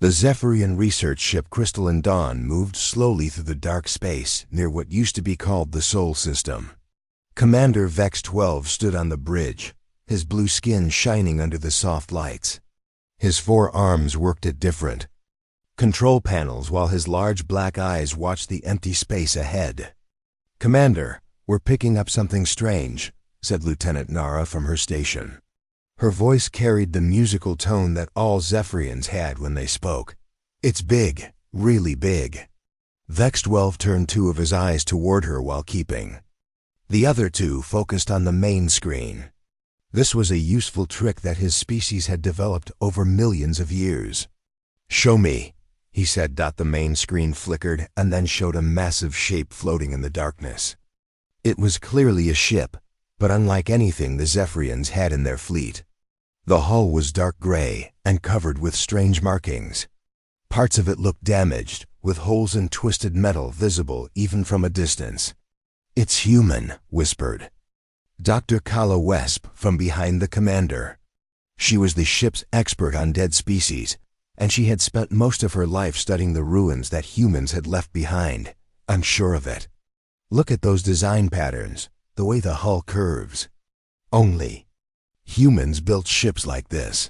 The Zephyrian research ship Crystalline Dawn moved slowly through the dark space near what used to be called the Sol System. Commander Vex 12 stood on the bridge, his blue skin shining under the soft lights. His 4 arms worked at different control panels while his large black eyes watched the empty space ahead. "Commander, we're picking up something strange," said Lieutenant Nara from her station. Her voice carried the musical tone that all Zephyrians had when they spoke. "It's big, really big." Vex 12 turned 2 of his eyes toward her while keeping the other 2 focused on the main screen. This was a useful trick that his species had developed over millions of years. "Show me," he said. The main screen flickered and then showed a massive shape floating in the darkness. It was clearly a ship, but unlike anything the Zephyrians had in their fleet. The hull was dark gray and covered with strange markings. Parts of it looked damaged, with holes and twisted metal visible even from a distance. "It's human," whispered Dr. Kala Wesp from behind the commander. She was the ship's expert on dead species, and she had spent most of her life studying the ruins that humans had left behind. "I'm sure of it. Look at those design patterns, the way the hull curves. Only humans built ships like this."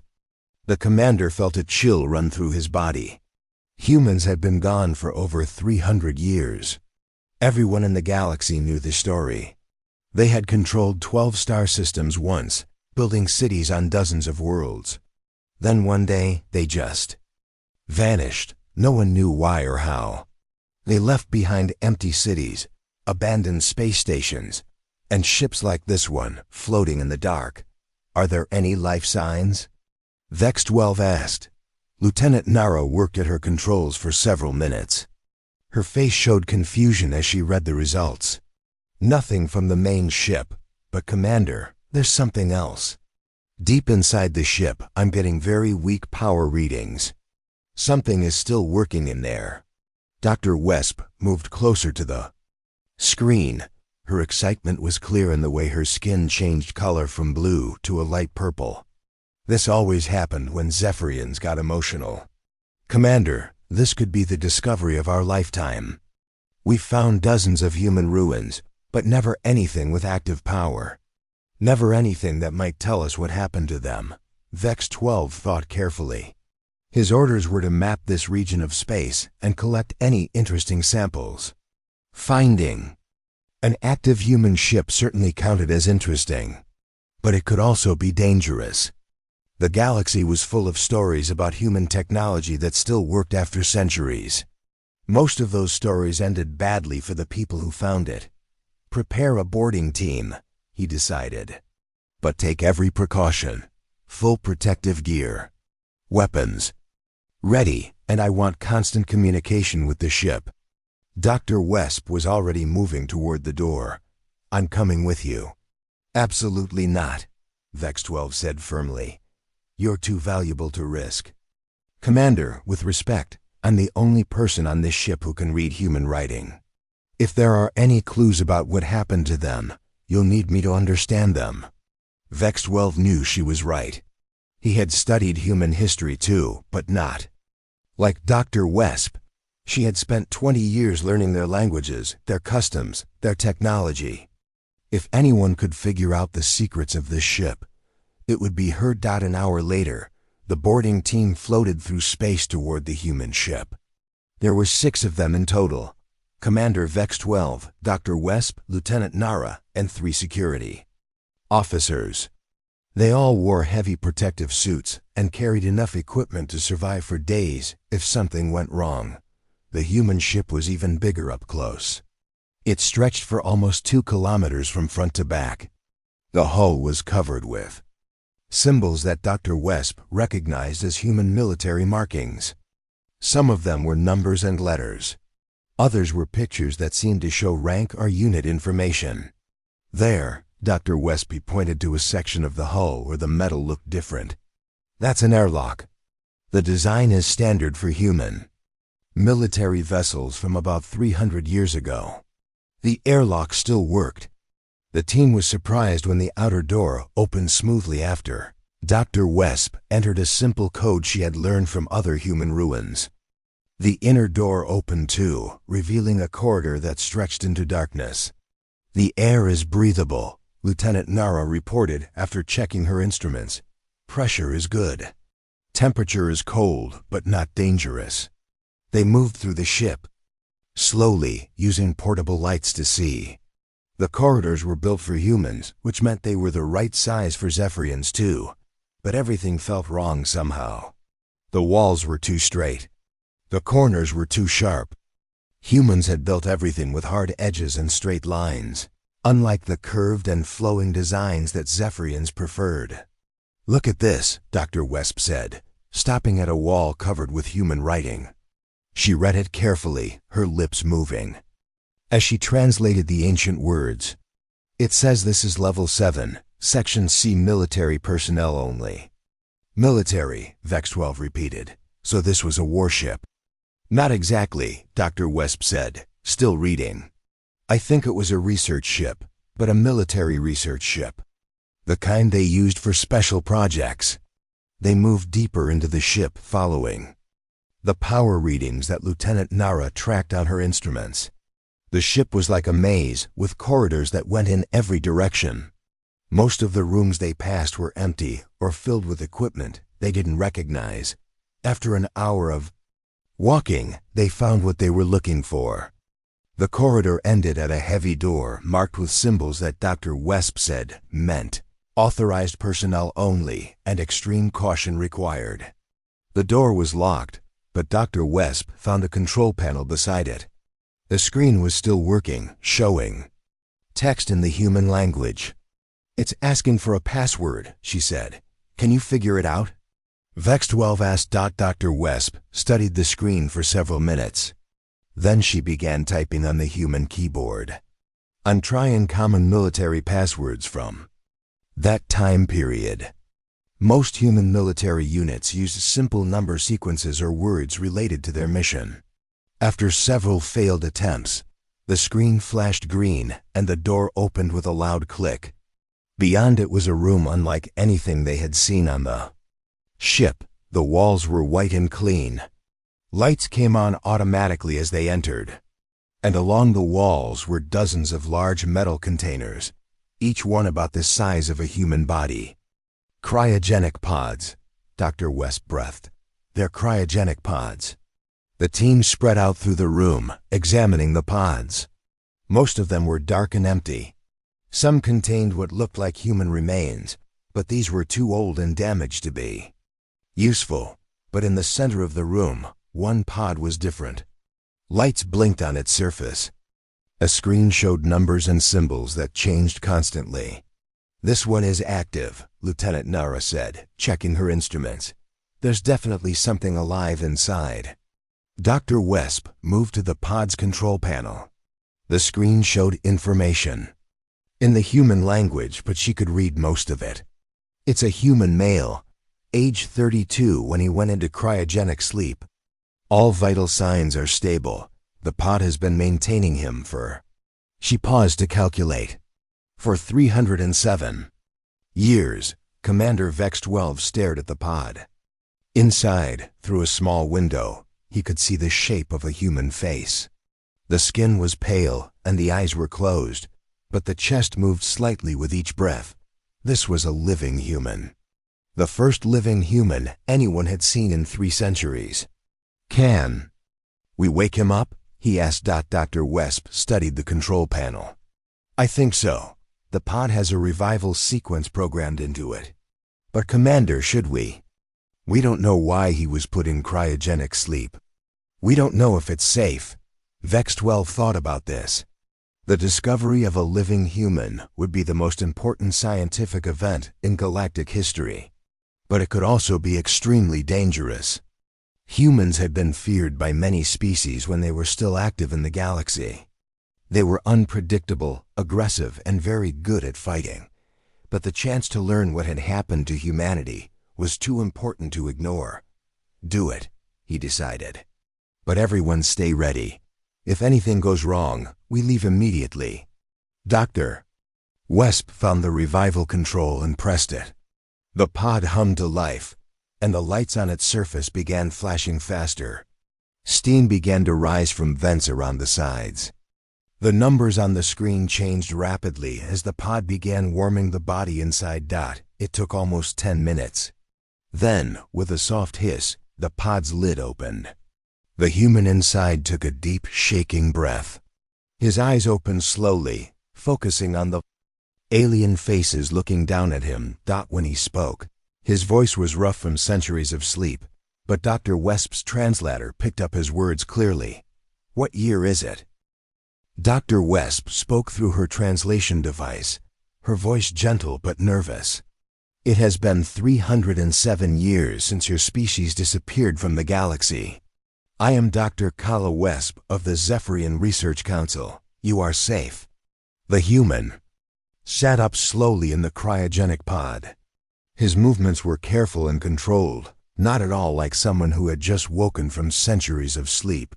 The commander felt a chill run through his body. Humans had been gone for over 300 years. Everyone in the galaxy knew the story. They had controlled 12 star systems once, building cities on dozens of worlds. Then one day, they just vanished. No one knew why or how. They left behind empty cities, abandoned space stations, and ships like this one, floating in the dark. "Are there any life signs?" Vex 12 asked. Lieutenant Nara worked at her controls for several minutes. Her face showed confusion as she read the results. "Nothing from the main ship, but Commander, there's something else. Deep inside the ship, I'm getting very weak power readings. Something is still working in there." Dr. Wesp moved closer to the screen. Her excitement was clear in the way her skin changed color from blue to a light purple. This always happened when Zephyrians got emotional. "Commander, this could be the discovery of our lifetime. We've found dozens of human ruins, but never anything with active power. Never anything that might tell us what happened to them." Vex 12 thought carefully. His orders were to map this region of space and collect any interesting samples. Finding an active human ship certainly counted as interesting, but it could also be dangerous. The galaxy was full of stories about human technology that still worked after centuries. Most of those stories ended badly for the people who found it. "Prepare a boarding team," he decided. "But take every precaution. Full protective gear. Weapons ready, and I want constant communication with the ship." Dr. Wesp was already moving toward the door. "I'm coming with you." "Absolutely not," Vex 12 said firmly. "You're too valuable to risk. Commander, with respect, I'm the only person on this ship who can read human writing. If there are any clues about what happened to them, you'll need me to understand them." Vex 12 knew she was right. He had studied human history too, but not like Dr. Wesp. She had spent 20 years learning their languages, their customs, their technology. If anyone could figure out the secrets of this ship, it would be her. An hour later, the boarding team floated through space toward the human ship. There were 6 of them in total: Commander Vex 12, Dr. Wesp, Lieutenant Nara, and 3 security officers. They all wore heavy protective suits and carried enough equipment to survive for days if something went wrong. The human ship was even bigger up close. It stretched for almost 2 kilometers from front to back. The hull was covered with symbols that Dr. Wesp recognized as human military markings. Some of them were numbers and letters. Others were pictures that seemed to show rank or unit information. There, Dr. Wesp pointed to a section of the hull where the metal looked different. "That's an airlock. The design is standard for human military vessels from about 300 years ago." The airlock still worked. The team was surprised when the outer door opened smoothly after. Dr. Wesp entered a simple code she had learned from other human ruins. The inner door opened too, revealing a corridor that stretched into darkness. "The air is breathable," Lieutenant Nara reported after checking her instruments. "Pressure is good. Temperature is cold, but not dangerous." They moved through the ship, slowly, using portable lights to see. The corridors were built for humans, which meant they were the right size for Zephyrians too, but everything felt wrong somehow. The walls were too straight. The corners were too sharp. Humans had built everything with hard edges and straight lines, unlike the curved and flowing designs that Zephyrians preferred. "Look at this," Dr. Wesp said, stopping at a wall covered with human writing. She read it carefully, her lips moving. As she translated the ancient words, "It says this is level 7, Section C, military personnel only." "Military," Vex 12 repeated. "So this was a warship." "Not exactly," Dr. Wesp said, still reading. "I think it was a research ship, but a military research ship. The kind they used for special projects." They moved deeper into the ship, following the power readings that Lieutenant Nara tracked on her instruments. The ship was like a maze, with corridors that went in every direction. Most of the rooms they passed were empty or filled with equipment they didn't recognize. After an hour of walking, they found what they were looking for. The corridor ended at a heavy door marked with symbols that Dr. Wesp said meant authorized personnel only and extreme caution required. The door was locked, but Dr. Wesp found a control panel beside it. The screen was still working, showing text in the human language. "It's asking for a password," she said. "Can you figure it out?" Vex 12 asked. Dr. Wesp studied the screen for several minutes. Then she began typing on the human keyboard. "I'm trying common military passwords from that time period." Most human military units used simple number sequences or words related to their mission. After several failed attempts, the screen flashed green and the door opened with a loud click. Beyond it was a room unlike anything they had seen on the ship. The walls were white and clean. Lights came on automatically as they entered, and along the walls were dozens of large metal containers, each one about the size of a human body. "Cryogenic pods," Dr. Wesp breathed. "They're cryogenic pods." The team spread out through the room, examining the pods. Most of them were dark and empty. Some contained what looked like human remains, but these were too old and damaged to be useful. But in the center of the room, one pod was different. Lights blinked on its surface. A screen showed numbers and symbols that changed constantly. "This one is active," Lieutenant Nara said, checking her instruments. "There's definitely something alive inside." Dr. Wesp moved to the pod's control panel. The screen showed information in the human language, but she could read most of it. "It's a human male, age 32 when he went into cryogenic sleep. All vital signs are stable. The pod has been maintaining him for—" She paused to calculate. "For 307 years." Commander Vex 12 stared at the pod. Inside, through a small window, he could see the shape of a human face. The skin was pale and the eyes were closed, but the chest moved slightly with each breath. This was a living human. The first living human anyone had seen in 3 centuries. "Can we wake him up?" he asked. Dr. Wesp studied the control panel. "I think so. The pod has a revival sequence programmed into it. But Commander, should we? We don't know why he was put in cryogenic sleep. We don't know if it's safe." Vex 12 thought about this. The discovery of a living human would be the most important scientific event in galactic history. But it could also be extremely dangerous. Humans had been feared by many species when they were still active in the galaxy. They were unpredictable, aggressive, and very good at fighting. But the chance to learn what had happened to humanity was too important to ignore. "Do it," he decided. "But everyone stay ready. If anything goes wrong, we leave immediately." Dr. Wesp found the revival control and pressed it. The pod hummed to life, and the lights on its surface began flashing faster. Steam began to rise from vents around the sides. The numbers on the screen changed rapidly as the pod began warming the body inside Dot. It took almost 10 minutes. Then, with a soft hiss, the pod's lid opened. The human inside took a deep, shaking breath. His eyes opened slowly, focusing on the alien faces looking down at him. Dot, when he spoke, his voice was rough from centuries of sleep, but Dr. Wesp's translator picked up his words clearly. "What year is it?" Dr. Wesp spoke through her translation device, her voice gentle but nervous. "It has been 307 years since your species disappeared from the galaxy. I am Dr. Kala Wesp of the Zephyrian Research Council. You are safe." The human sat up slowly in the cryogenic pod. His movements were careful and controlled, not at all like someone who had just woken from centuries of sleep.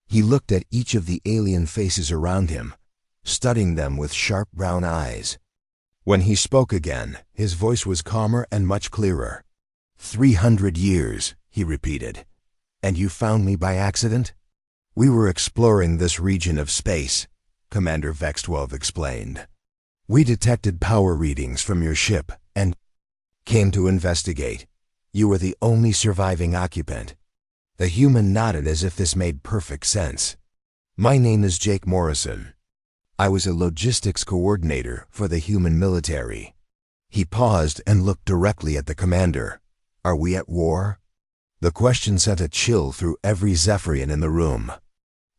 He looked at each of the alien faces around him, studying them with sharp brown eyes. When he spoke again, his voice was calmer and much clearer. 300 years, he repeated. "And you found me by accident?" "We were exploring this region of space," Commander Vex 12 explained. "We detected power readings from your ship and came to investigate. You were the only surviving occupant." The human nodded as if this made perfect sense. "My name is Jake Morrison. I was a logistics coordinator for the human military." He paused and looked directly at the commander. "Are we at war?" The question sent a chill through every Zephyrian in the room.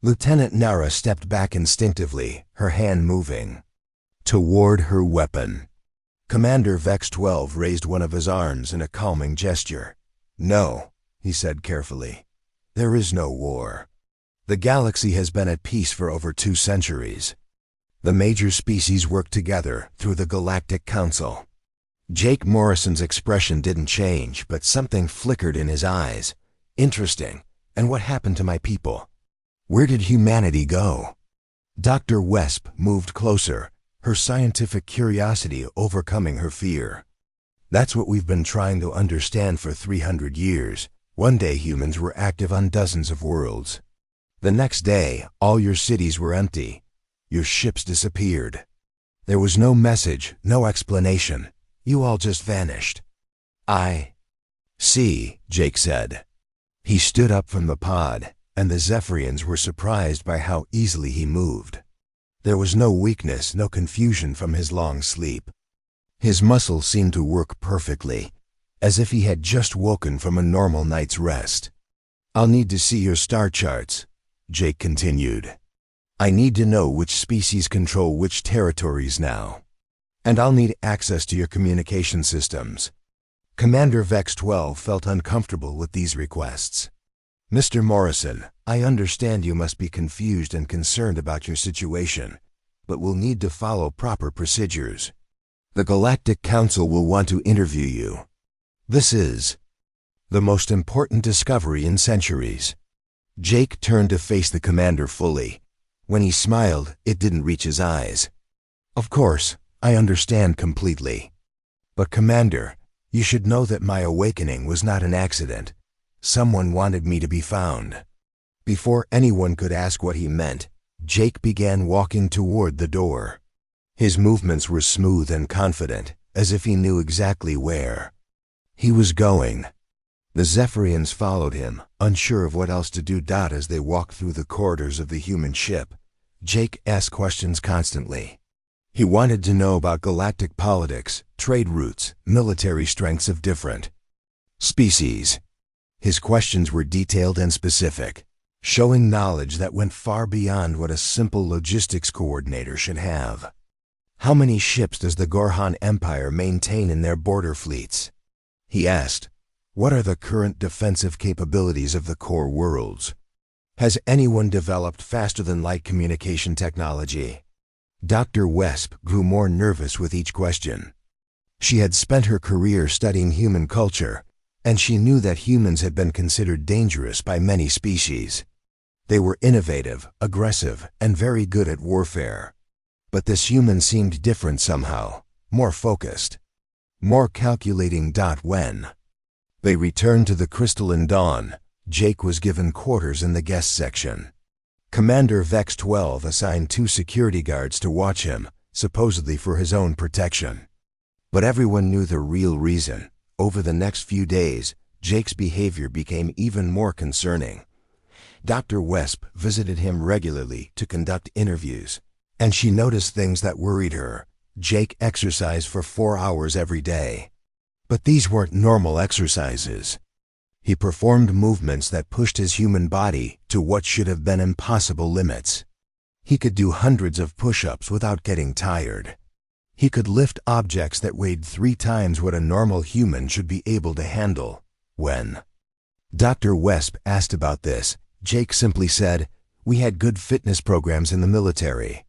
Lieutenant Nara stepped back instinctively, her hand moving toward her weapon. Commander Vex 12 raised one of his arms in a calming gesture. "No," he said carefully. "There is no war. The galaxy has been at peace for over 2 centuries. The major species work together through the Galactic Council." Jake Morrison's expression didn't change, but something flickered in his eyes. "Interesting. And what happened to my people? Where did humanity go?" Dr. Wesp moved closer, her scientific curiosity overcoming her fear. "That's what we've been trying to understand for 300 years. One day humans were active on dozens of worlds. The next day, all your cities were empty. Your ships disappeared. There was no message, no explanation. You all just vanished." "I see," Jake said. He stood up from the pod, and the Zephyrians were surprised by how easily he moved. There was no weakness, no confusion from his long sleep. His muscles seemed to work perfectly, as if he had just woken from a normal night's rest. "I'll need to see your star charts," Jake continued. "I need to know which species control which territories now. And I'll need access to your communication systems." Commander Vex 12 felt uncomfortable with these requests. "Mr. Morrison, I understand you must be confused and concerned about your situation, but we'll need to follow proper procedures. The Galactic Council will want to interview you. This is the most important discovery in centuries." Jake turned to face the commander fully. When he smiled, it didn't reach his eyes. "Of course, I understand completely. But Commander, you should know that my awakening was not an accident. Someone wanted me to be found." Before anyone could ask what he meant, Jake began walking toward the door. His movements were smooth and confident, as if he knew exactly where he was going. The Zephyrians followed him, unsure of what else to do. As they walked through the corridors of the human ship, Jake asked questions constantly. He wanted to know about galactic politics, trade routes, military strengths of different species. His questions were detailed and specific, showing knowledge that went far beyond what a simple logistics coordinator should have. "How many ships does the Gorhan Empire maintain in their border fleets?" he asked. "What are the current defensive capabilities of the core worlds? Has anyone developed faster-than-light communication technology?" Dr. Wesp grew more nervous with each question. She had spent her career studying human culture, and she knew that humans had been considered dangerous by many species. They were innovative, aggressive, and very good at warfare. But this human seemed different somehow, more focused. More calculating. When they returned to the Crystalline Dawn, Jake was given quarters in the guest section. Commander Vex 12 assigned 2 security guards to watch him, supposedly for his own protection. But everyone knew the real reason. Over the next few days, Jake's behavior became even more concerning. Dr. Wesp visited him regularly to conduct interviews, and she noticed things that worried her. Jake exercised for 4 hours every day. But these weren't normal exercises. He performed movements that pushed his human body to what should have been impossible limits. He could do hundreds of push-ups without getting tired. He could lift objects that weighed 3 times what a normal human should be able to handle. When Dr. Wesp asked about this, Jake simply said, "We had good fitness programs in the military."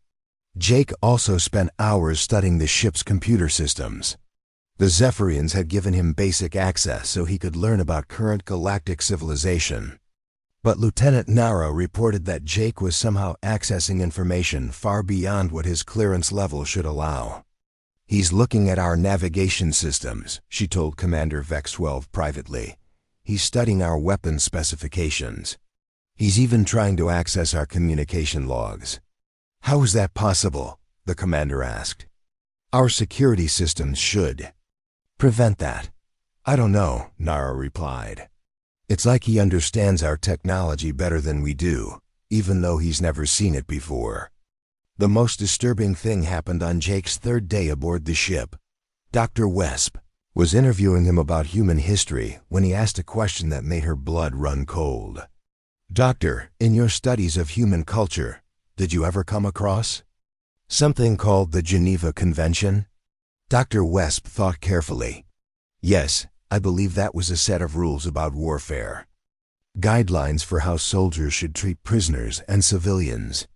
Jake also spent hours studying the ship's computer systems. The Zephyrians had given him basic access so he could learn about current galactic civilization. But Lieutenant Nara reported that Jake was somehow accessing information far beyond what his clearance level should allow. "He's looking at our navigation systems," she told Commander Vex 12 privately. "He's studying our weapon specifications. He's even trying to access our communication logs." "How is that possible?" the commander asked. "Our security systems should prevent that." "I don't know," Nara replied. "It's like he understands our technology better than we do, even though he's never seen it before." The most disturbing thing happened on Jake's 3rd day aboard the ship. Dr. Wesp was interviewing him about human history when he asked a question that made her blood run cold. "Doctor, in your studies of human culture, did you ever come across something called the Geneva Convention?" Dr. Wesp thought carefully. "Yes, I believe that was a set of rules about warfare. Guidelines for how soldiers should treat prisoners and civilians."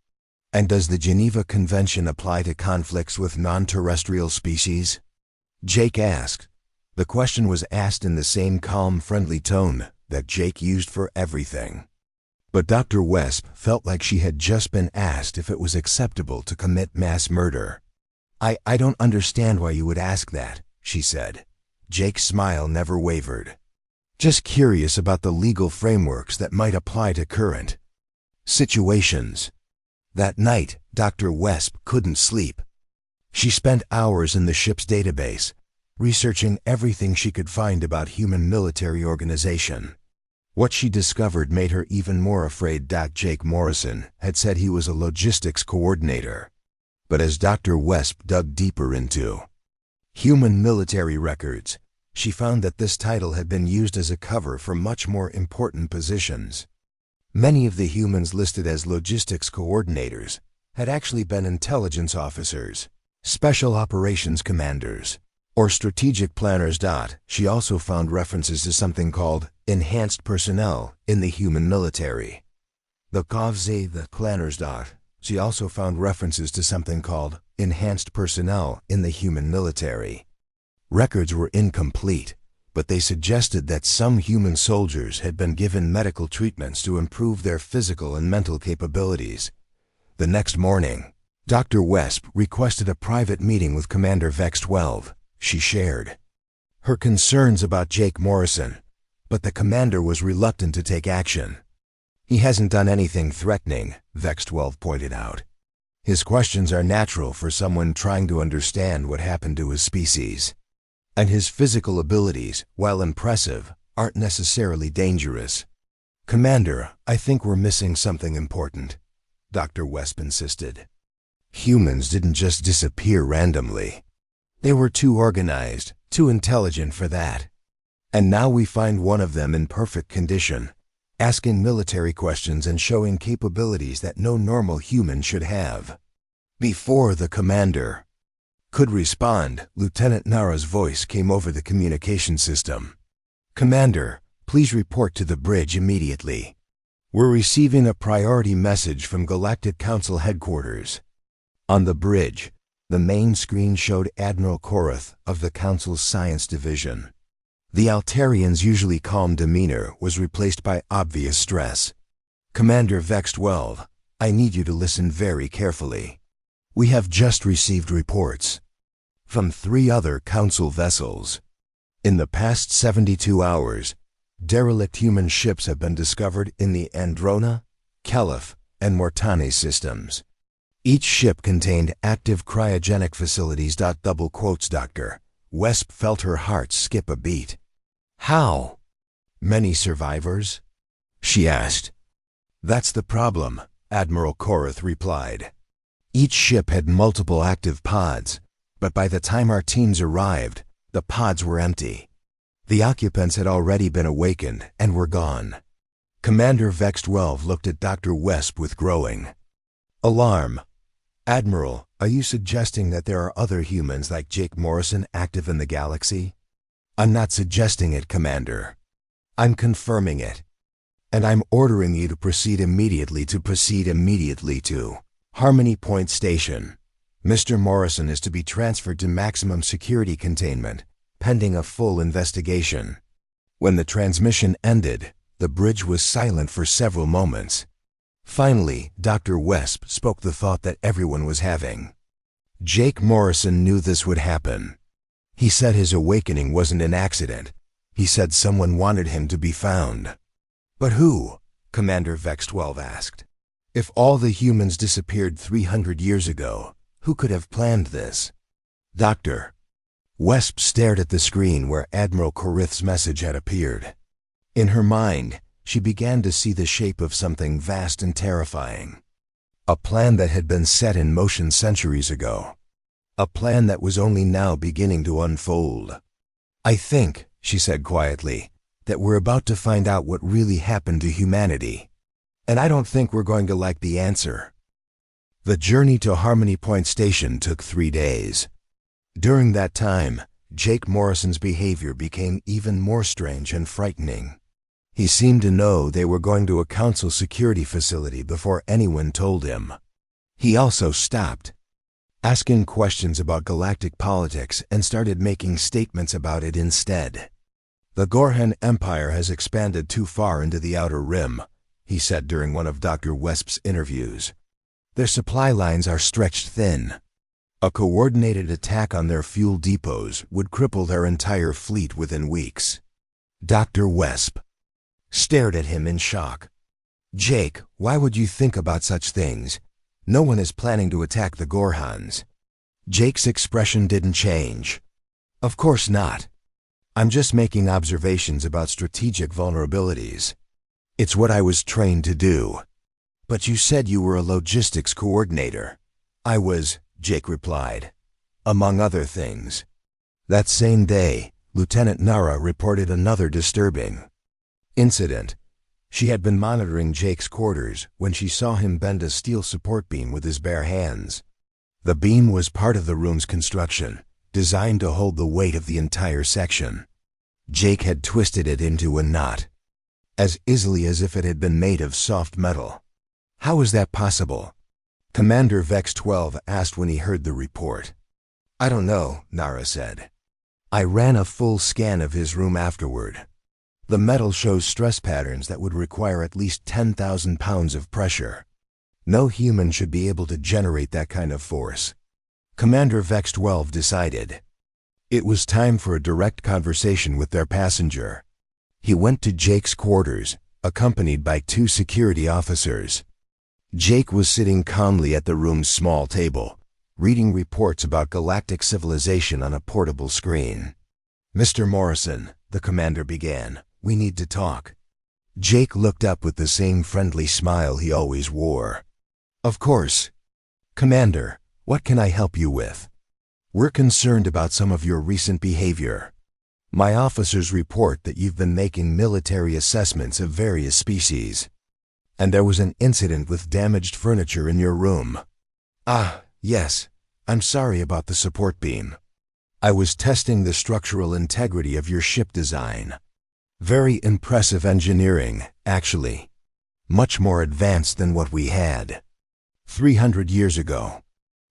"And does the Geneva Convention apply to conflicts with non-terrestrial species?" Jake asked. The question was asked in the same calm, friendly tone that Jake used for everything. But Dr. Wesp felt like she had just been asked if it was acceptable to commit mass murder. I don't understand why you would ask that," she said. Jake's smile never wavered. "Just curious about the legal frameworks that might apply to current situations." That night, Dr. Wesp couldn't sleep. She spent hours in the ship's database, researching everything she could find about human military organization. What she discovered made her even more afraid. Jake Morrison had said he was a logistics coordinator. But as Dr. Wesp dug deeper into human military records, she found that this title had been used as a cover for much more important positions. Many of the humans listed as logistics coordinators had actually been intelligence officers, special operations commanders, or strategic planners. She also found references to something called enhanced personnel in the human military. The planners. She also found references to something called enhanced personnel in the human military. Records were incomplete, but they suggested that some human soldiers had been given medical treatments to improve their physical and mental capabilities. The next morning, Dr. Wesp requested a private meeting with Commander Vex 12. She shared her concerns about Jake Morrison, but the commander was reluctant to take action. "He hasn't done anything threatening," Vex 12 pointed out. "His questions are natural for someone trying to understand what happened to his species. And his physical abilities, while impressive, aren't necessarily dangerous." "Commander, I think we're missing something important," Dr. Wesp insisted. "Humans didn't just disappear randomly. They were too organized, too intelligent for that. And now we find one of them in perfect condition, asking military questions and showing capabilities that no normal human should have." Before the commander could respond, Lieutenant Nara's voice came over the communication system. "Commander, please report to the bridge immediately. We're receiving a priority message from Galactic Council headquarters." On the bridge, the main screen showed Admiral Korath of the Council's Science Division. The Altarian's usually calm demeanor was replaced by obvious stress. "Commander Vex 12, I need you to listen very carefully. We have just received reports from 3 other Council vessels. In the past 72 hours, derelict human ships have been discovered in the Androna, Caliph, and Mortane systems. Each ship contained active cryogenic facilities. Dr. Wesp felt her heart skip a beat. How? Many survivors? She asked. That's the problem, Admiral Korath replied. Each ship had multiple active pods, but by the time our teams arrived, the pods were empty. The occupants had already been awakened and were gone. Commander Vex 12 looked at Dr. Wesp with growing alarm. Admiral, are you suggesting that there are other humans like Jake Morrison active in the galaxy? I'm not suggesting it, Commander. I'm confirming it. And I'm ordering you to proceed immediately to Harmony Point Station. Mr. Morrison is to be transferred to maximum security containment, pending a full investigation. When the transmission ended, the bridge was silent for several moments. Finally, Dr. Wesp spoke the thought that everyone was having. Jake Morrison knew this would happen. He said his awakening wasn't an accident. He said someone wanted him to be found. But who? Commander Vex 12 asked. If all the humans disappeared 300 years ago, who could have planned this? Dr. Wesp stared at the screen where Admiral Korath's message had appeared. In her mind, she began to see the shape of something vast and terrifying. A plan that had been set in motion centuries ago. A plan that was only now beginning to unfold. I think, she said quietly, that we're about to find out what really happened to humanity. And I don't think we're going to like the answer. The journey to Harmony Point Station took 3 days. During that time, Jake Morrison's behavior became even more strange and frightening. He seemed to know they were going to a Council security facility before anyone told him. He also stopped asking questions about galactic politics and started making statements about it instead. The Gorhan Empire has expanded too far into the Outer Rim, he said during one of Dr. Wesp's interviews. Their supply lines are stretched thin. A coordinated attack on their fuel depots would cripple their entire fleet within weeks. Dr. Wesp stared at him in shock. Jake, why would you think about such things? No one is planning to attack the Gorhans. Jake's expression didn't change. Of course not. I'm just making observations about strategic vulnerabilities. It's what I was trained to do. But you said you were a logistics coordinator. I was, Jake replied. Among other things. That same day, Lieutenant Nara reported another disturbing incident. She had been monitoring Jake's quarters when she saw him bend a steel support beam with his bare hands. The beam was part of the room's construction, designed to hold the weight of the entire section. Jake had twisted it into a knot, as easily as if it had been made of soft metal. How is that possible? Commander Vex 12 asked when he heard the report. I don't know, Nara said. I ran a full scan of his room afterward. The metal shows stress patterns that would require at least 10,000 pounds of pressure. No human should be able to generate that kind of force. Commander Vex 12 decided. It was time for a direct conversation with their passenger. He went to Jake's quarters, accompanied by 2 security officers. Jake was sitting calmly at the room's small table, reading reports about galactic civilization on a portable screen. Mr. Morrison, the commander began, we need to talk. Jake looked up with the same friendly smile he always wore. Of course. Commander, what can I help you with? We're concerned about some of your recent behavior. My officers report that you've been making military assessments of various species. And there was an incident with damaged furniture in your room. Ah, yes. I'm sorry about the support beam. I was testing the structural integrity of your ship design. Very impressive engineering, actually. Much more advanced than what we had 300 years ago.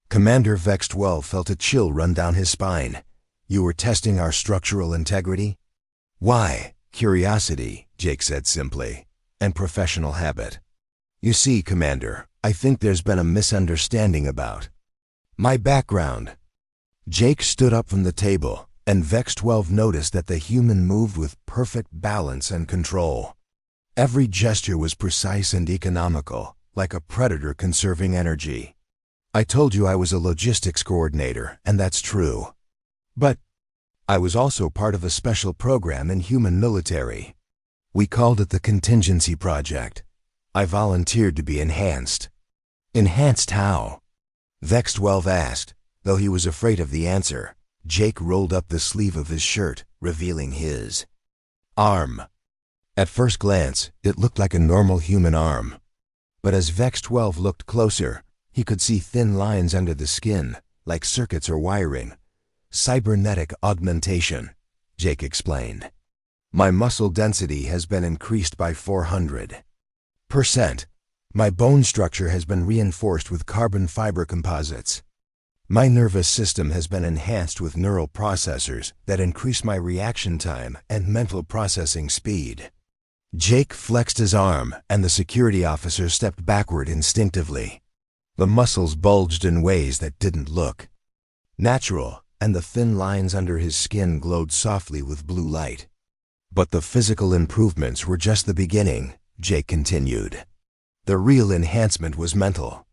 Commander Vex 12 felt a chill run down his spine. You were testing our structural integrity? Why? Curiosity, Jake said simply, and professional habit. You see, Commander, I think there's been a misunderstanding about my background. Jake stood up from the table, and Vex 12 noticed that the human moved with perfect balance and control. Every gesture was precise and economical, like a predator conserving energy. I told you I was a logistics coordinator, and that's true. But I was also part of a special program in human military. We called it the Contingency Project. I volunteered to be enhanced. Enhanced how? Vex 12 asked. Though he was afraid of the answer, Jake rolled up the sleeve of his shirt, revealing his arm. At first glance, it looked like a normal human arm. But as Vex 12 looked closer, he could see thin lines under the skin, like circuits or wiring. Cybernetic augmentation, Jake explained. My muscle density has been increased by 400%. My bone structure has been reinforced with carbon fiber composites. My nervous system has been enhanced with neural processors that increase my reaction time and mental processing speed. Jake flexed his arm, and the security officer stepped backward instinctively. The muscles bulged in ways that didn't look natural, and the thin lines under his skin glowed softly with blue light. But the physical improvements were just the beginning, Jake continued. The real enhancement was mental.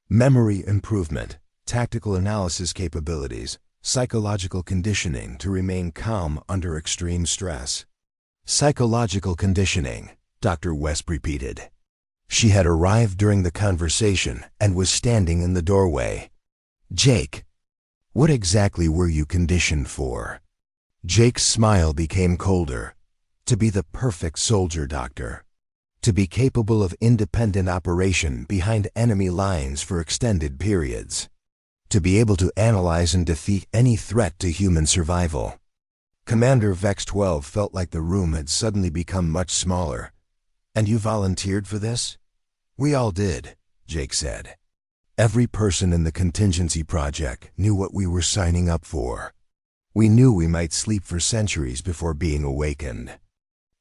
Memory improvement, tactical analysis capabilities, psychological conditioning to remain calm under extreme stress. Psychological conditioning, Dr. Wesp repeated. She had arrived during the conversation and was standing in the doorway. Jake, what exactly were you conditioned for? Jake's smile became colder. To be the perfect soldier, Doctor. To be capable of independent operation behind enemy lines for extended periods. To be able to analyze and defeat any threat to human survival. Commander Vex 12 felt like the room had suddenly become much smaller. And you volunteered for this? We all did, Jake said. Every person in the contingency project knew what we were signing up for. We knew we might sleep for centuries before being awakened.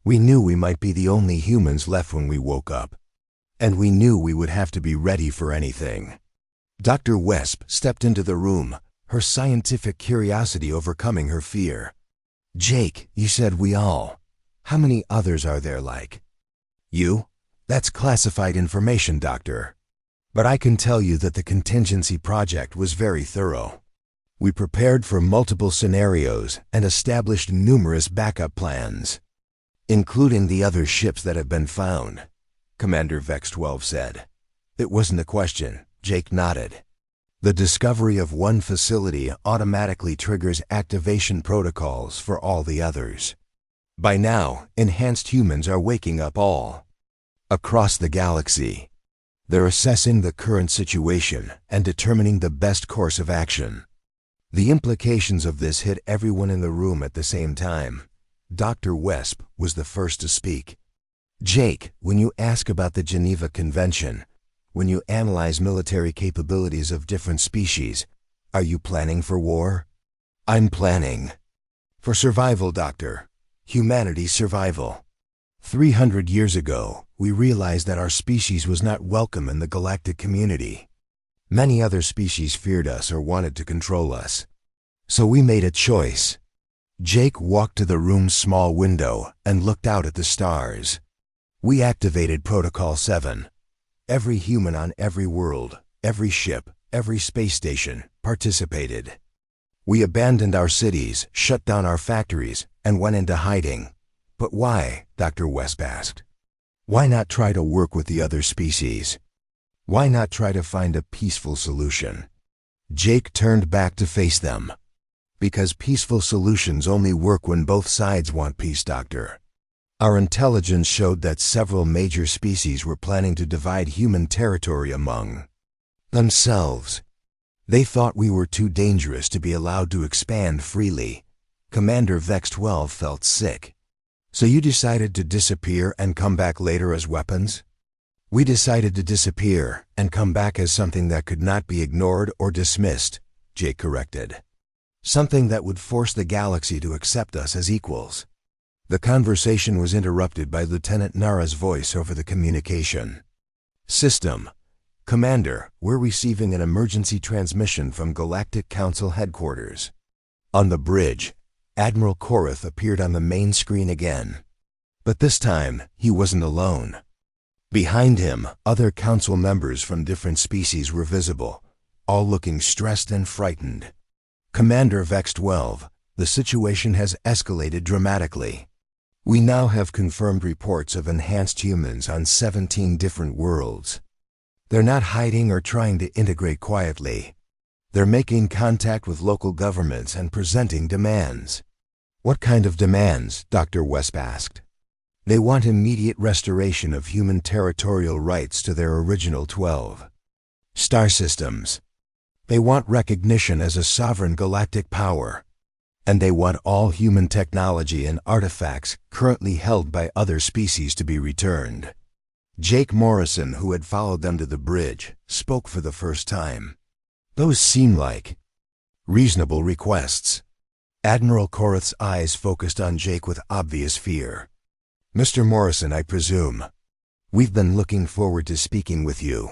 We knew we might be the only humans left when we woke up. And we knew we would have to be ready for anything. Dr. Wesp stepped into the room, her scientific curiosity overcoming her fear. Jake, you said we all. How many others are there like you? That's classified information, Doctor. But I can tell you that the contingency project was very thorough. We prepared for multiple scenarios and established numerous backup plans, including the other ships that have been found, Commander Vex 12 said. It wasn't a question, Jake nodded. The discovery of one facility automatically triggers activation protocols for all the others. By now, enhanced humans are waking up all across the galaxy. They're assessing the current situation and determining the best course of action. The implications of this hit everyone in the room at the same time. Dr. Wesp was the first to speak. Jake, when you ask about the Geneva Convention, when you analyze military capabilities of different species, are you planning for war? I'm planning for survival, Doctor. Humanity's survival. 300 years ago, we realized that our species was not welcome in the galactic community. Many other species feared us or wanted to control us. So we made a choice. Jake walked to the room's small window and looked out at the stars. We activated Protocol 7. Every human on every world, every ship, every space station participated. We abandoned our cities, shut down our factories, and went into hiding. But why? Dr. Wesp asked. Why not try to work with the other species? Why not try to find a peaceful solution? Jake turned back to face them. Because peaceful solutions only work when both sides want peace, Doctor. Our intelligence showed that several major species were planning to divide human territory among themselves. They thought we were too dangerous to be allowed to expand freely. Commander Vex 12 felt sick. So you decided to disappear and come back later as weapons? We decided to disappear and come back as something that could not be ignored or dismissed, Jake corrected. Something that would force the galaxy to accept us as equals. The conversation was interrupted by Lieutenant Nara's voice over the communication system. Commander, we're receiving an emergency transmission from Galactic Council headquarters. On the bridge, Admiral Korath appeared on the main screen again. But this time, he wasn't alone. Behind him, other council members from different species were visible, all looking stressed and frightened. Commander Vex-12, the situation has escalated dramatically. We now have confirmed reports of enhanced humans on 17 different worlds. They're not hiding or trying to integrate quietly. They're making contact with local governments and presenting demands. What kind of demands? Dr. Wesp asked. They want immediate restoration of human territorial rights to their original 12 star systems. They want recognition as a sovereign galactic power. And they want all human technology and artifacts currently held by other species to be returned. Jake Morrison, who had followed them to the bridge, spoke for the first time. Those seem like reasonable requests. Admiral Korath's eyes focused on Jake with obvious fear. Mr. Morrison, I presume. We've been looking forward to speaking with you.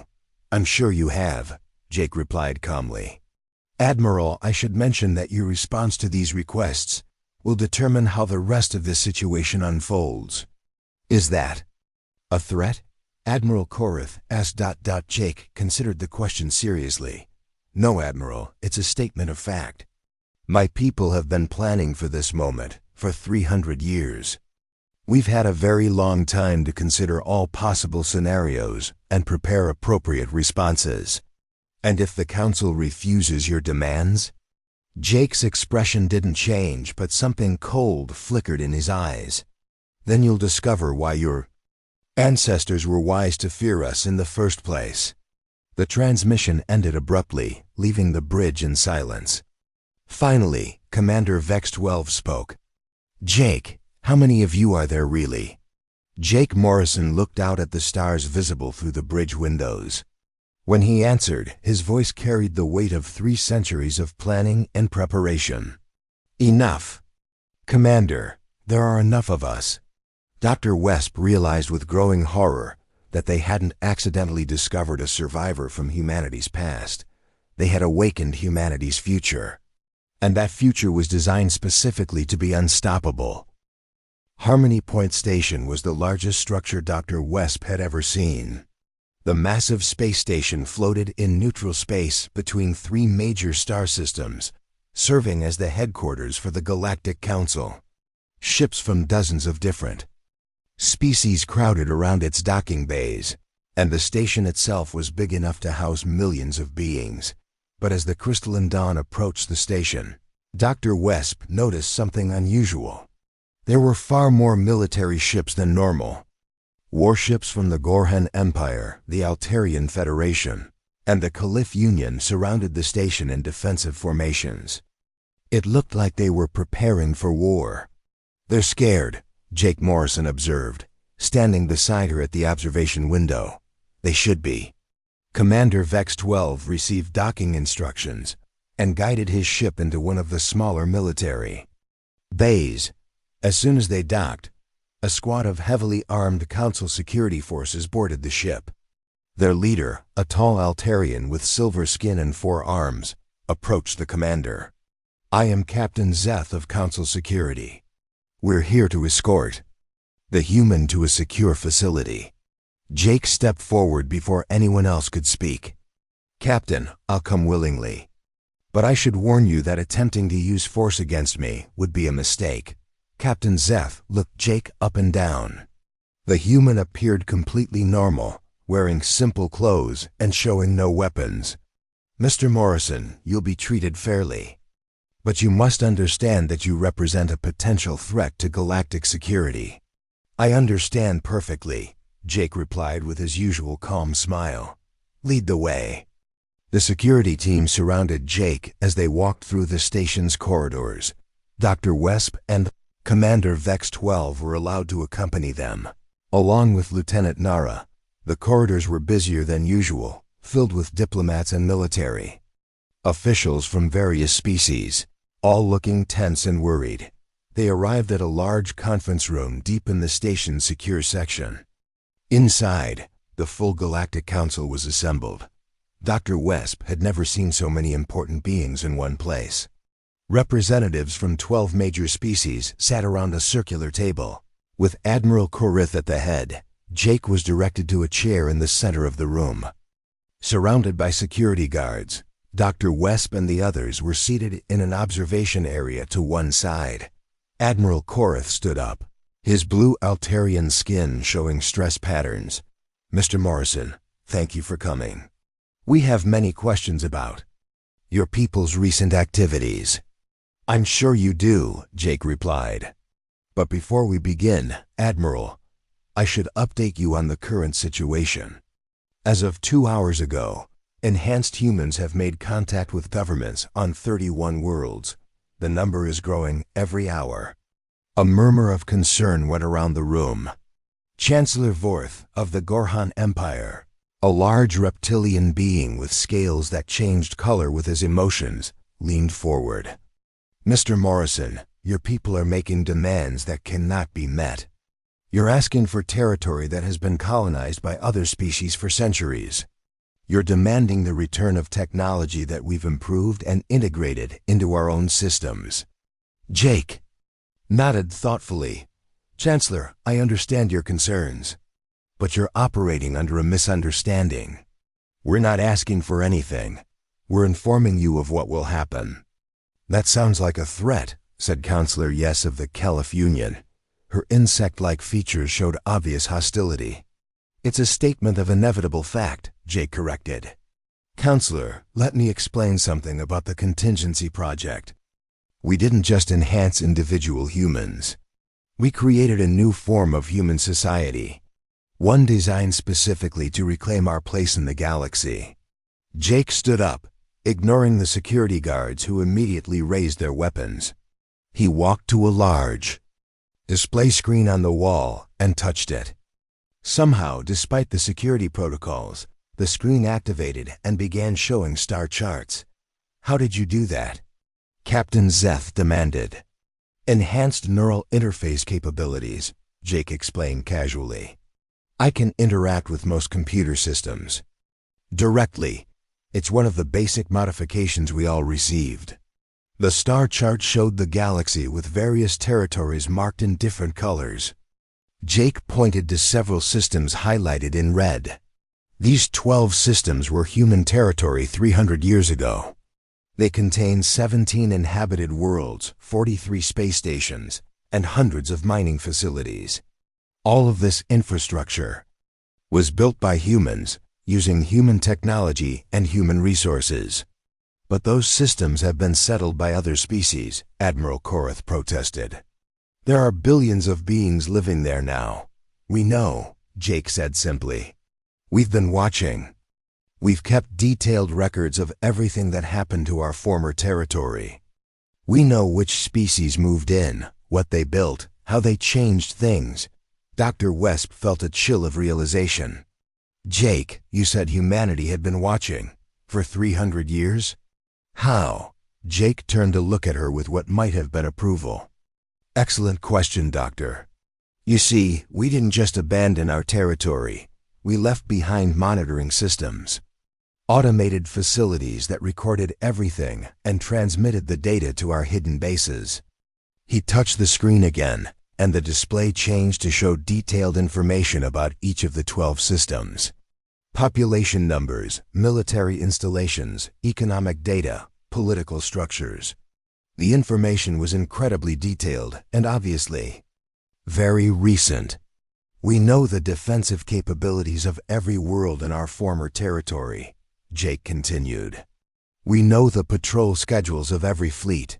I'm sure you have, Jake replied calmly. Admiral, I should mention that your response to these requests will determine how the rest of this situation unfolds. Is that a threat? Admiral Korath asked. Jake considered the question seriously. No, Admiral, it's a statement of fact. My people have been planning for this moment for 300 years. We've had a very long time to consider all possible scenarios and prepare appropriate responses. And if the Council refuses your demands? Jake's expression didn't change, but something cold flickered in his eyes. Then you'll discover why your ancestors were wise to fear us in the first place. The transmission ended abruptly, leaving the bridge in silence. Finally, Commander Vex-12 spoke. Jake, how many of you are there really? Jake Morrison looked out at the stars visible through the bridge windows. When he answered, his voice carried the weight of 3 centuries of planning and preparation. Enough. Commander, there are enough of us. Dr. Wesp realized with growing horror that they hadn't accidentally discovered a survivor from humanity's past. They had awakened humanity's future. And that future was designed specifically to be unstoppable. Harmony Point Station was the largest structure Dr. Wesp had ever seen. The massive space station floated in neutral space between 3 major star systems, serving as the headquarters for the Galactic Council. Ships from dozens of different species crowded around its docking bays, and the station itself was big enough to house millions of beings. But as the crystalline dawn approached the station, Dr. Wesp noticed something unusual. There were far more military ships than normal. Warships from the Gorhan Empire, the Altarian Federation, and the Caliph Union surrounded the station in defensive formations. It looked like they were preparing for war. They're scared, Jake Morrison observed, standing beside her at the observation window. They should be. Commander Vex-12 received docking instructions and guided his ship into one of the smaller military bays. As soon as they docked, a squad of heavily armed Council security forces boarded the ship. Their leader, a tall Altarian with silver skin and 4 arms, approached the commander. I am Captain Zeth of Council Security. We're here to escort the human to a secure facility. Jake stepped forward before anyone else could speak. Captain, I'll come willingly. But I should warn you that attempting to use force against me would be a mistake. Captain Zeth looked Jake up and down. The human appeared completely normal, wearing simple clothes and showing no weapons. Mr. Morrison, you'll be treated fairly. But you must understand that you represent a potential threat to galactic security. I understand perfectly, Jake replied with his usual calm smile. Lead the way. The security team surrounded Jake as they walked through the station's corridors. Dr. Wesp and Commander Vex-12 were allowed to accompany them. Along with Lieutenant Nara, the corridors were busier than usual, filled with diplomats and military officials from various species, all looking tense and worried. They arrived at a large conference room deep in the station's secure section. Inside, The full Galactic Council was assembled. Dr. Wesp had never seen so many important beings in one place. Representatives from 12 major species sat around a circular table. With Admiral Korith at the head, Jake was directed to a chair in the center of the room. Surrounded by security guards, Dr. Wesp and the others were seated in an observation area to one side. Admiral Korith stood up, his blue Altarian skin showing stress patterns. "Mr. Morrison, thank you for coming. We have many questions about your people's recent activities." "I'm sure you do," Jake replied. "But before we begin, Admiral, I should update you on the current situation. As of 2 hours ago, enhanced humans have made contact with governments on 31 worlds. The number is growing every hour." A murmur of concern went around the room. Chancellor Vorth of the Gorhan Empire, a large reptilian being with scales that changed color with his emotions, leaned forward. "Mr. Morrison, your people are making demands that cannot be met. You're asking for territory that has been colonized by other species for centuries. You're demanding the return of technology that we've improved and integrated into our own systems." Jake nodded thoughtfully. "Chancellor, I understand your concerns, but you're operating under a misunderstanding. We're not asking for anything. We're informing you of what will happen." "That sounds like a threat," said Counselor Yes of the Caliph Union. Her insect-like features showed obvious hostility. "It's a statement of inevitable fact," Jake corrected. "Counselor, let me explain something about the contingency project. We didn't just enhance individual humans. We created a new form of human society, one designed specifically to reclaim our place in the galaxy." Jake stood up, ignoring the security guards who immediately raised their weapons. He walked to a large display screen on the wall and touched it. Somehow, despite the security protocols, the screen activated and began showing star charts. "How did you do that?" Captain Zeth demanded. "Enhanced neural interface capabilities," Jake explained casually. "I can interact with most computer systems directly. It's one of the basic modifications we all received." The star chart showed the galaxy with various territories marked in different colors. Jake pointed to several systems highlighted in red. These 12 systems were human territory 300 years ago. They contained 17 inhabited worlds, 43 space stations, and hundreds of mining facilities. All of this infrastructure was built by humans, using human technology and human resources. "But those systems have been settled by other species," Admiral Korith protested. "There are billions of beings living there now." "We know," Jake said simply. "We've been watching. We've kept detailed records of everything that happened to our former territory. We know which species moved in, what they built, how they changed things." Dr. Wesp felt a chill of realization. "Jake, you said humanity had been watching for 300 years? How?" Jake turned to look at her with what might have been approval. "Excellent question, Doctor. You see, we didn't just abandon our territory. We left behind monitoring systems. Automated facilities that recorded everything and transmitted the data to our hidden bases." He touched the screen again, and the display changed to show detailed information about each of the 12 systems. Population numbers, military installations, economic data, political structures. The information was incredibly detailed and obviously very recent. "We know the defensive capabilities of every world in our former territory," Jake continued. "We know the patrol schedules of every fleet.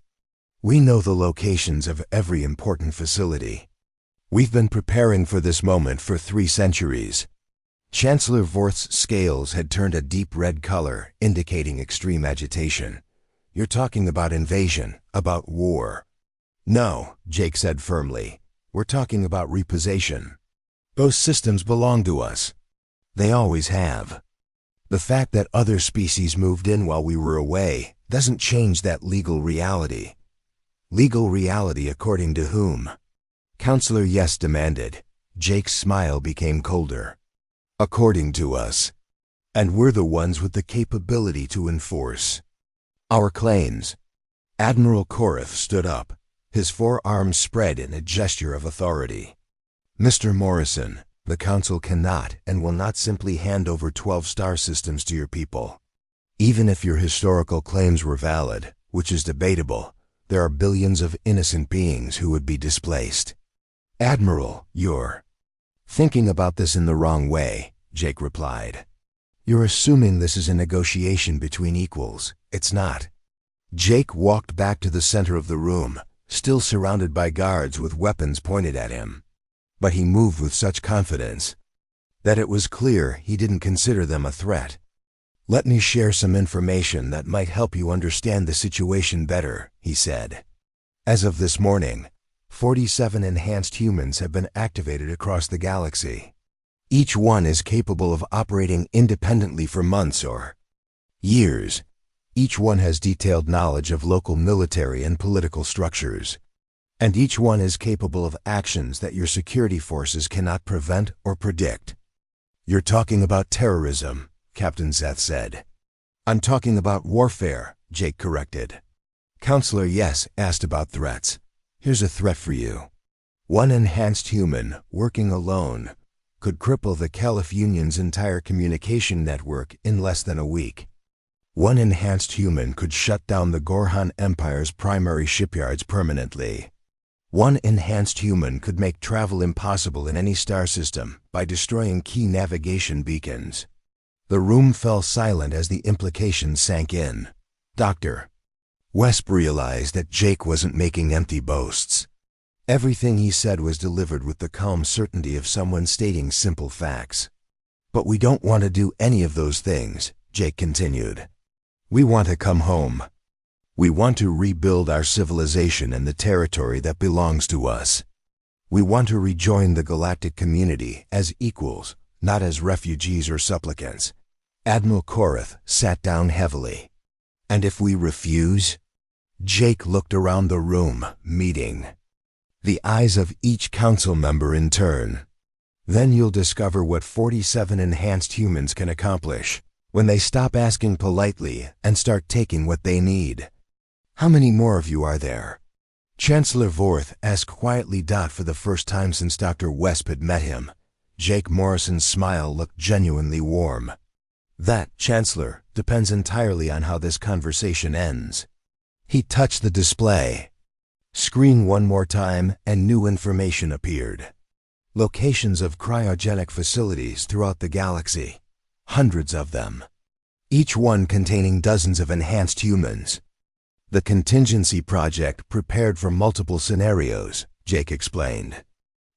We know the locations of every important facility. We've been preparing for this moment for 3 centuries. Chancellor Vorth's scales had turned a deep red color, indicating extreme agitation. "You're talking about invasion, about war." "No," Jake said firmly. "We're talking about repossession. Those systems belong to us. They always have. The fact that other species moved in while we were away doesn't change that legal reality." "Legal reality according to whom?" Counselor Yes demanded. Jake's smile became colder. according to us. And we're the ones with the capability to enforce our claims. Admiral Korath stood up, his forearms spread in a gesture of authority. Mr. Morrison, the Council cannot and will not simply hand over 12 star systems to your people. Even if your historical claims were valid, which is debatable, there are billions of innocent beings who would be displaced. Admiral, you're thinking about this in the wrong way, Jake replied. You're assuming this is a negotiation between equals. It's not. Jake walked back to the center of the room, still surrounded by guards with weapons pointed at him. But he moved with such confidence that it was clear he didn't consider them a threat. Let me share some information that might help you understand the situation better, he said. As of this morning, 47 enhanced humans have been activated across the galaxy. Each one is capable of operating independently for months or years. Each one has detailed knowledge of local military and political structures. And each one is capable of actions that your security forces cannot prevent or predict. You're talking about terrorism, Captain Zeth said. I'm talking about warfare, Jake corrected. Counselor Yes asked about threats. Here's a threat for you. One enhanced human, working alone, could cripple the Caliph Union's entire communication network in less than a week. One enhanced human could shut down the Gorhan Empire's primary shipyards permanently. One enhanced human could make travel impossible in any star system by destroying key navigation beacons. The room fell silent as the implications sank in. Dr. Wesp realized that Jake wasn't making empty boasts. Everything he said was delivered with the calm certainty of someone stating simple facts. But we don't want to do any of those things, Jake continued. We want to come home. We want to rebuild our civilization and the territory that belongs to us. We want to rejoin the galactic community as equals, not as refugees or supplicants. Admiral Korath sat down heavily. And if we refuse? Jake looked around the room, meeting the eyes of each council member in turn. Then you'll discover what 47 enhanced humans can accomplish when they stop asking politely and start taking what they need. How many more of you are there? Chancellor Vorth asked quietly. For the first time since Dr. Wesp had met him, Jake Morrison's smile looked genuinely warm. That, Chancellor, depends entirely on how this conversation ends. He touched the display. Screen one more time and new information appeared. Locations of cryogenic facilities throughout the galaxy. Hundreds of them. Each one containing dozens of enhanced humans. The contingency project prepared for multiple scenarios, Jake explained.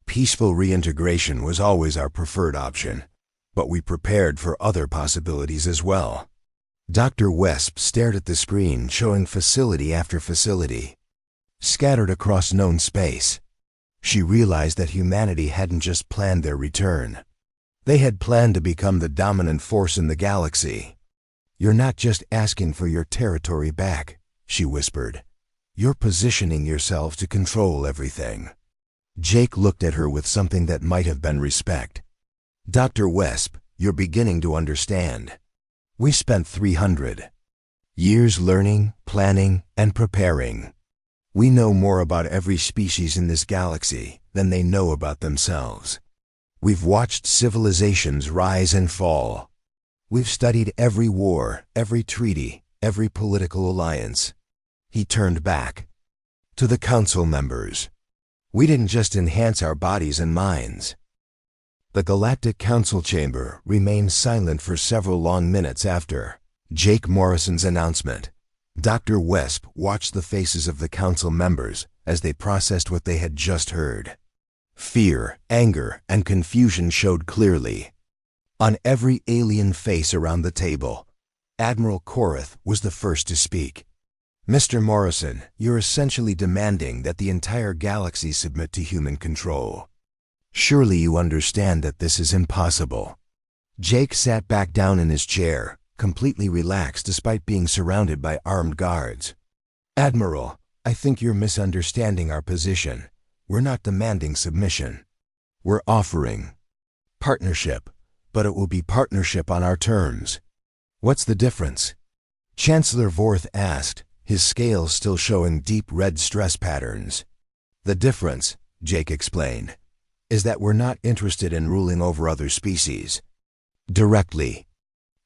Peaceful reintegration was always our preferred option, but we prepared for other possibilities as well. Dr. Wesp stared at the screen showing facility after facility, scattered across known space. She realized that humanity hadn't just planned their return. They had planned to become the dominant force in the galaxy. You're not just asking for your territory back, she whispered. You're positioning yourself to control everything. Jake looked at her with something that might have been respect. Dr. Wesp, you're beginning to understand. We spent 300 years learning, planning, and preparing. We know more about every species in this galaxy than they know about themselves. We've watched civilizations rise and fall. We've studied every war, every treaty, every political alliance. He turned back to the council members. We didn't just enhance our bodies and minds. The Galactic Council chamber remained silent for several long minutes after Jake Morrison's announcement. Dr. Wesp watched the faces of the council members as they processed what they had just heard. Fear, anger, and confusion showed clearly on every alien face around the table. Admiral Korath was the first to speak. Mr. Morrison, you're essentially demanding that the entire galaxy submit to human control. Surely you understand that this is impossible. Jake sat back down in his chair, completely relaxed despite being surrounded by armed guards. Admiral, I think you're misunderstanding our position. We're not demanding submission. We're offering partnership, but it will be partnership on our terms. What's the difference? Chancellor Vorth asked, his scales still showing deep red stress patterns. The difference, Jake explained, is that we're not interested in ruling over other species directly.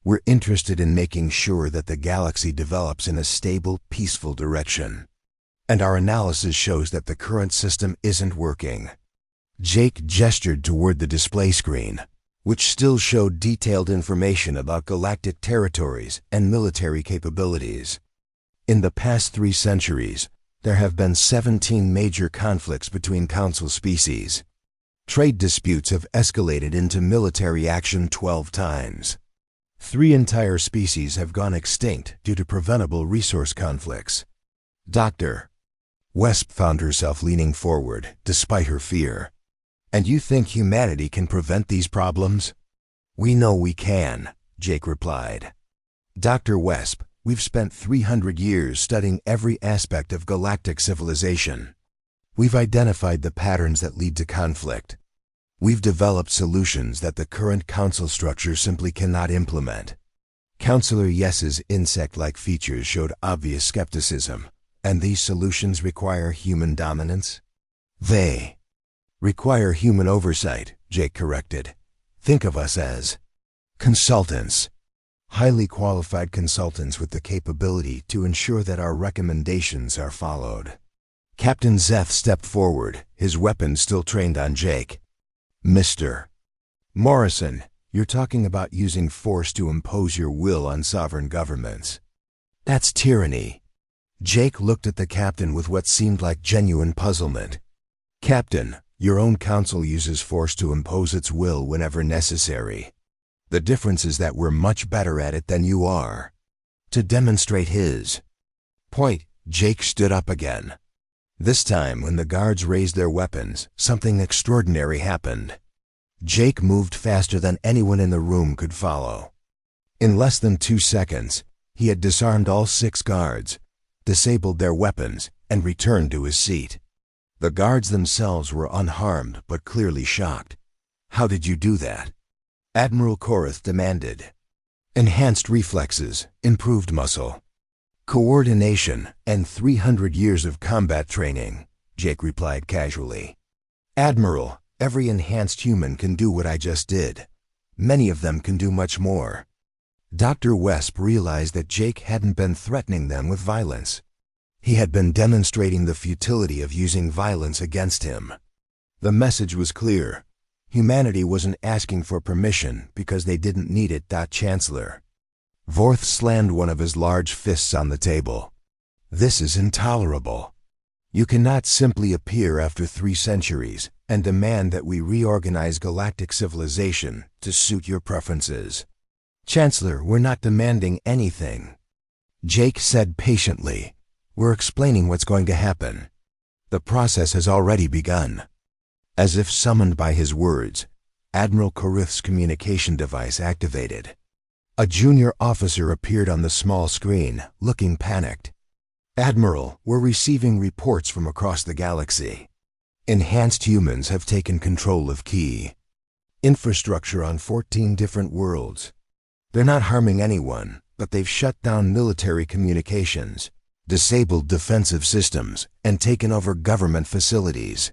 We're interested in making sure that the galaxy develops in a stable, peaceful direction. And our analysis shows that the current system isn't working. Jake gestured toward the display screen, which still showed detailed information about galactic territories and military capabilities. In the past 3 centuries, there have been 17 major conflicts between Council species. Trade disputes have escalated into military action 12 times. 3 entire species have gone extinct due to preventable resource conflicts. Dr. Wesp found herself leaning forward, despite her fear. And you think humanity can prevent these problems? We know we can, Jake replied. Dr. Wesp, we've spent 300 years studying every aspect of galactic civilization. We've identified the patterns that lead to conflict. We've developed solutions that the current council structure simply cannot implement. Counselor Yes's insect-like features showed obvious skepticism, and these solutions require human dominance? They require human oversight, Jake corrected. Think of us as consultants. Highly qualified consultants with the capability to ensure that our recommendations are followed. Captain Zeth stepped forward, his weapon still trained on Jake. Mr. Morrison, you're talking about using force to impose your will on sovereign governments. That's tyranny. Jake looked at the captain with what seemed like genuine puzzlement. Captain, your own council uses force to impose its will whenever necessary. The difference is that we're much better at it than you are. To demonstrate his point, Jake stood up again. This time, when the guards raised their weapons, something extraordinary happened. Jake moved faster than anyone in the room could follow. In less than 2 seconds, he had disarmed all 6 guards, disabled their weapons, and returned to his seat. The guards themselves were unharmed but clearly shocked. How did you do that? Admiral Korath demanded. Enhanced reflexes, improved muscle, coordination, and 300 years of combat training, Jake replied casually. Admiral, every enhanced human can do what I just did. Many of them can do much more. Dr. Wesp realized that Jake hadn't been threatening them with violence. He had been demonstrating the futility of using violence against him. The message was clear. Humanity wasn't asking for permission because they didn't need it. Chancellor Vorth slammed one of his large fists on the table. This is intolerable. You cannot simply appear after 3 centuries and demand that we reorganize galactic civilization to suit your preferences. Chancellor, we're not demanding anything. Jake said patiently. We're explaining what's going to happen. The process has already begun. As if summoned by his words, Admiral Korath's communication device activated. A junior officer appeared on the small screen, looking panicked. Admiral, we're receiving reports from across the galaxy. Enhanced humans have taken control of key infrastructure on 14 different worlds. They're not harming anyone, but they've shut down military communications, disabled defensive systems, and taken over government facilities.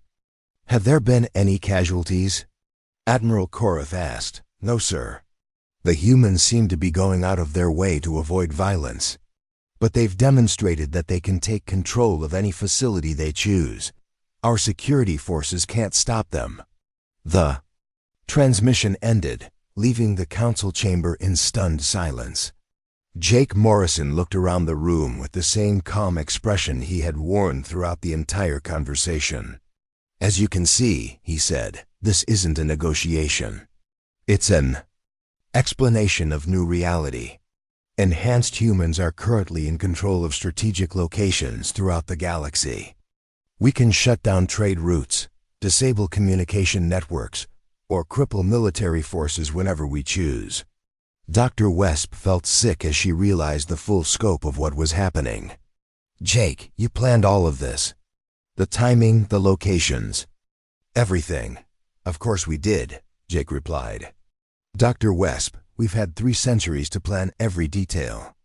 Have there been any casualties? Admiral Korath asked. No, sir. The humans seem to be going out of their way to avoid violence. But they've demonstrated that they can take control of any facility they choose. Our security forces can't stop them. The transmission ended, leaving the council chamber in stunned silence. Jake Morrison looked around the room with the same calm expression he had worn throughout the entire conversation. As you can see, he said, this isn't a negotiation. It's an explanation of new reality. Enhanced humans are currently in control of strategic locations throughout the galaxy. We can shut down trade routes, disable communication networks, or cripple military forces whenever we choose. Dr. Wesp felt sick as she realized the full scope of what was happening. Jake, you planned all of this. The timing, the locations. Everything. Of course we did, Jake replied. Dr. Wesp, we've had 3 centuries to plan every detail.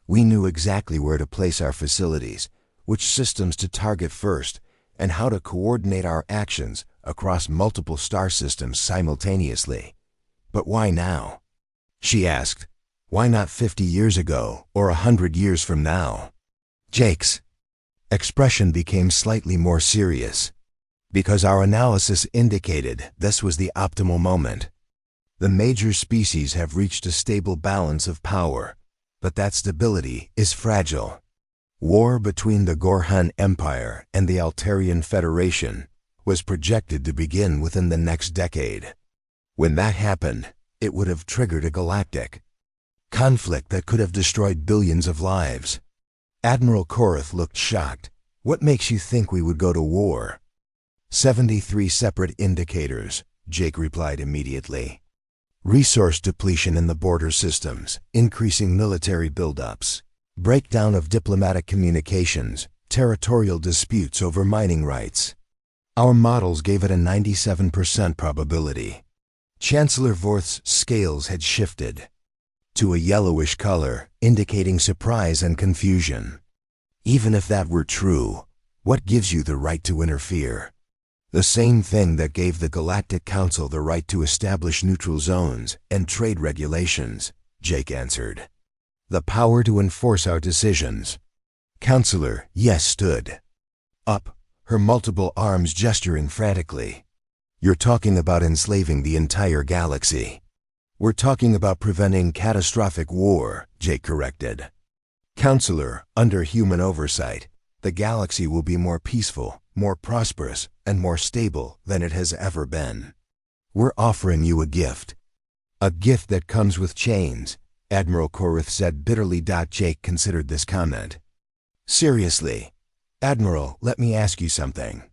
We knew exactly where to place our facilities, which systems to target first, and how to coordinate our actions across multiple star systems simultaneously. But why now? She asked. Why not 50 years ago or 100 years from now? Jake's expression became slightly more serious. Because our analysis indicated this was the optimal moment. The major species have reached a stable balance of power, but that stability is fragile. War between the Gorhan Empire and the Altarian Federation was projected to begin within the next decade. When that happened, it would have triggered a galactic conflict that could have destroyed billions of lives. Admiral Korath looked shocked. What makes you think we would go to war? 73 separate indicators, Jake replied immediately. Resource depletion in the border systems, increasing military buildups, breakdown of diplomatic communications, territorial disputes over mining rights. Our models gave it a 97% probability. Chancellor Vorth's scales had shifted to a yellowish color, indicating surprise and confusion. Even if that were true, what gives you the right to interfere? The same thing that gave the Galactic Council the right to establish neutral zones and trade regulations, Jake answered. The power to enforce our decisions. Counselor Yes stood up, her multiple arms gesturing frantically. You're talking about enslaving the entire galaxy. We're talking about preventing catastrophic war, Jake corrected. Counselor, under human oversight, the galaxy will be more peaceful, more prosperous, and more stable than it has ever been. We're offering you a gift. A gift that comes with chains, Admiral Korath said bitterly. Jake considered this comment. Seriously, Admiral, let me ask you something.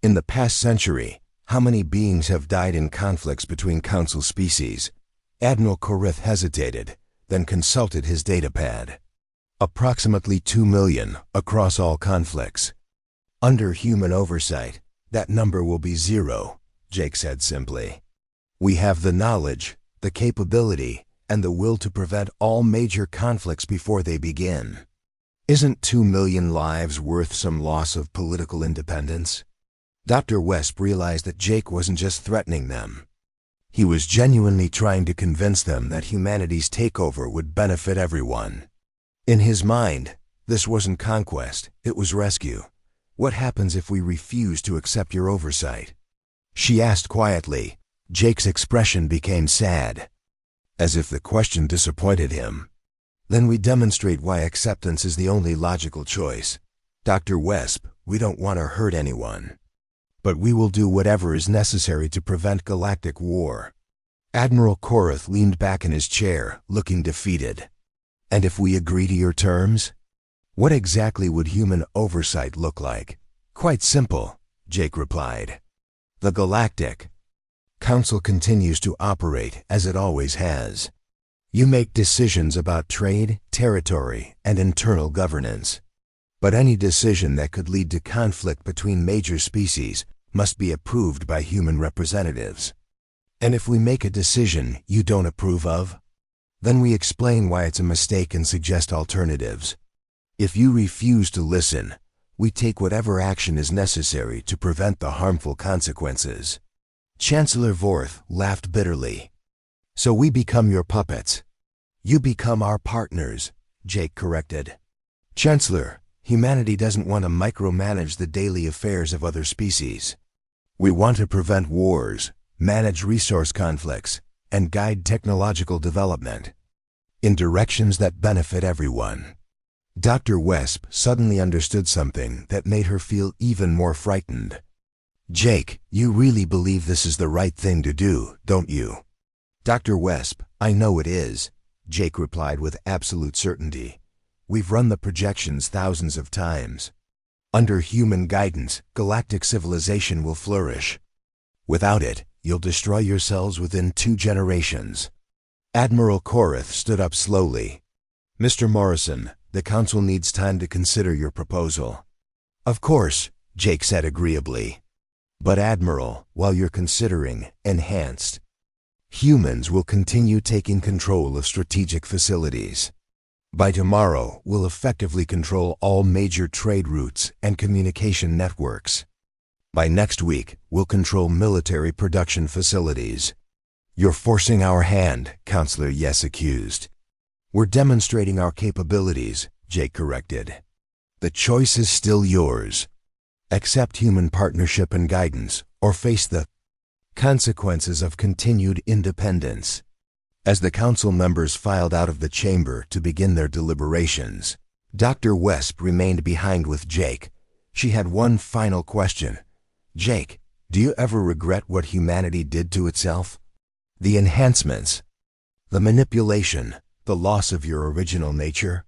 In the past century, how many beings have died in conflicts between Council species? Admiral Korath hesitated, then consulted his datapad. Approximately 2 million across all conflicts. Under human oversight, that number will be 0, Jake said simply. We have the knowledge, the capability, and the will to prevent all major conflicts before they begin. Isn't 2 million lives worth some loss of political independence? Dr. Wesp realized that Jake wasn't just threatening them. He was genuinely trying to convince them that humanity's takeover would benefit everyone. In his mind, this wasn't conquest, it was rescue. What happens if we refuse to accept your oversight? She asked quietly. Jake's expression became sad, as if the question disappointed him. Then we demonstrate why acceptance is the only logical choice. Dr. Wesp, we don't want to hurt anyone. But we will do whatever is necessary to prevent galactic war. Admiral Korath leaned back in his chair, looking defeated. And if we agree to your terms? What exactly would human oversight look like? Quite simple, Jake replied. The Galactic Council continues to operate as it always has. You make decisions about trade, territory, and internal governance. But any decision that could lead to conflict between major species must be approved by human representatives. And if we make a decision you don't approve of, then we explain why it's a mistake and suggest alternatives. If you refuse to listen, we take whatever action is necessary to prevent the harmful consequences. Chancellor Vorth laughed bitterly. So we become your puppets. You become our partners, Jake corrected. Chancellor, humanity doesn't want to micromanage the daily affairs of other species. We want to prevent wars, manage resource conflicts, and guide technological development in directions that benefit everyone. Dr. Wesp suddenly understood something that made her feel even more frightened. Jake, you really believe this is the right thing to do, don't you? Dr. Wesp, I know it is, Jake replied with absolute certainty. We've run the projections thousands of times. Under human guidance, galactic civilization will flourish. Without it, you'll destroy yourselves within 2 generations. Admiral Korath stood up slowly. Mr. Morrison, the Council needs time to consider your proposal. Of course, Jake said agreeably. But Admiral, while you're considering enhanced Humans will continue taking control of strategic facilities. By tomorrow, we'll effectively control all major trade routes and communication networks. By next week, we'll control military production facilities. You're forcing our hand, Counselor Yes accused. We're demonstrating our capabilities, Jake corrected. The choice is still yours. Accept human partnership and guidance, or face the consequences of continued independence. As the council members filed out of the chamber to begin their deliberations, Dr. Wesp remained behind with Jake. She had one final question. Jake, do you ever regret what humanity did to itself? The enhancements, the manipulation, the loss of your original nature?